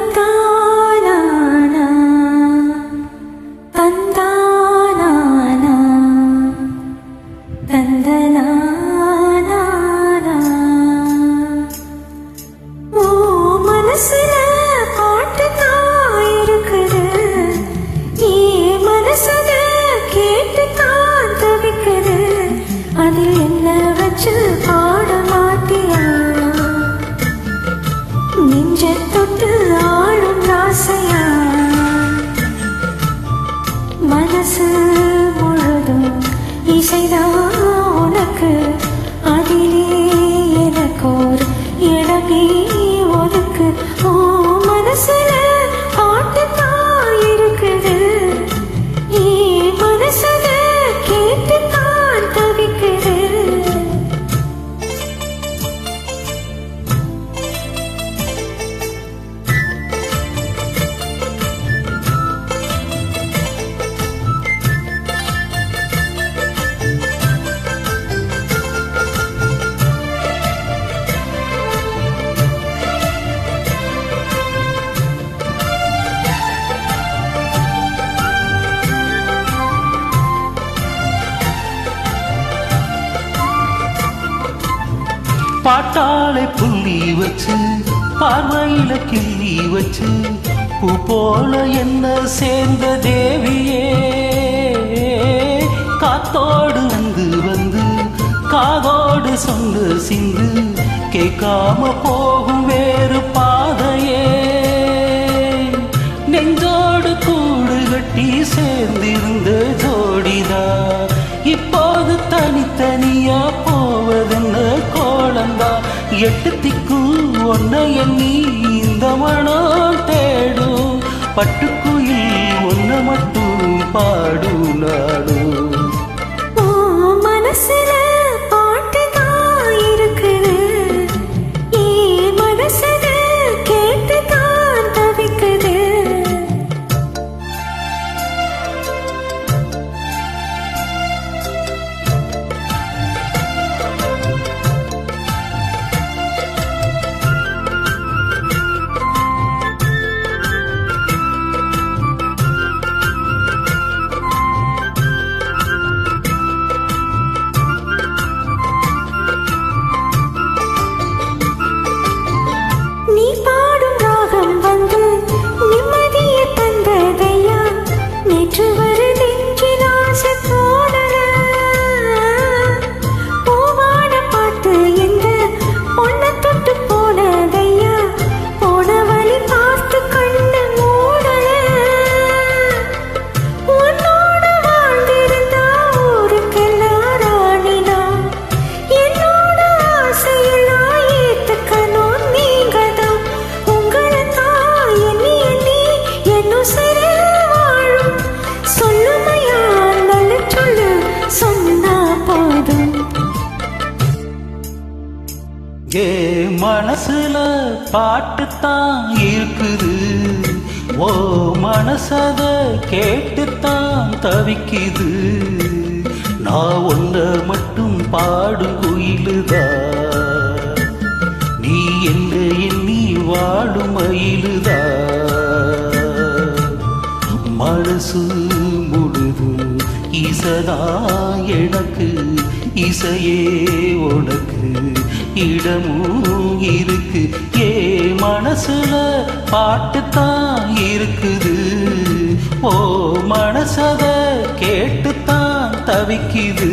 தந்தானா தந்தானா தந்தனா ஓ மனசுல பாட்டு தான் இருக்குது நீ மனசத கேட்டு தான் தவிக்குது அதில் என்ன வச்சு பாட மாட்டியா நெஞ்ச தொட்டு ஆளும் ராசையா மனசு முழுதும் இசைதான் உனக்கு அதிலே எனக்கோர் இடமே ஒதுக்கு ஓ மனசுல பாட்டு தான் இருக்குது நீ மனசத கேட்டு தான் தவிக்குது பாட்டாளை புள்ளி வச்சு பார்வையில கிள்ளி வச்சு பூ போல என்ன சேர்ந்த தேவியே காத்தோடு வந்து வந்து காதோடு சொன்ன சிந்து கேட்காம போகும் வேறு பாதையே நெஞ்சோடு கூடு கட்டி சேர்ந்திருந்த ஜோடிதான் இப்போது தனித்தனியா போவதுன்னு கோலந்தா எட்டு திக்கு ஒன்ன எண்ணி இந்த மனம் தேடும் பட்டுக்குயில் ஒன்ன மட்டும் பாடும் நாடும் மனசுல பாட்டு தான் இருக்குது ஏ மனசத கேட்டு தான் தவிக்குது நீ பாடும் ராகம் வந்து நிம்மதிய தந்ததையா நேற்று வருதென்றில் ஆசை போனல பூவான பாட்டு எந்த பொண்ண தொட்டு போனதையா போன வழி பார்த்து கண்ணு மூடல உன்னோட வாழ்ந்திருந்தா ஊருக்கெல்லாம் ராணிதான் என்னோட ஆசையெல்லாம் ஏத்துக்கணும் நீங்கதான் உங்களை தான் எண்ணி எண்ணி என்னும் சிறு வாழும் சொல்லுமையா நல்ல சொல்லு சொன்னா போதும் ஏ மனசுல பாட்டு தான் இருக்குது ஓ மனசத கேட்டுத்தான் தவிக்குது நான் ஒன்ன மட்டும் பாடும் குயிலுதா நீ என்ன எண்ணி வாடும் மயிலுதா மனசு முழுதும் இசதா எனக்கு இசையே உனக்கு இடமும் இருக்கு ஏ மனசுல பாட்டு தான் இருக்குது ஓ மனசத கேட்டுத்தான் தவிக்குது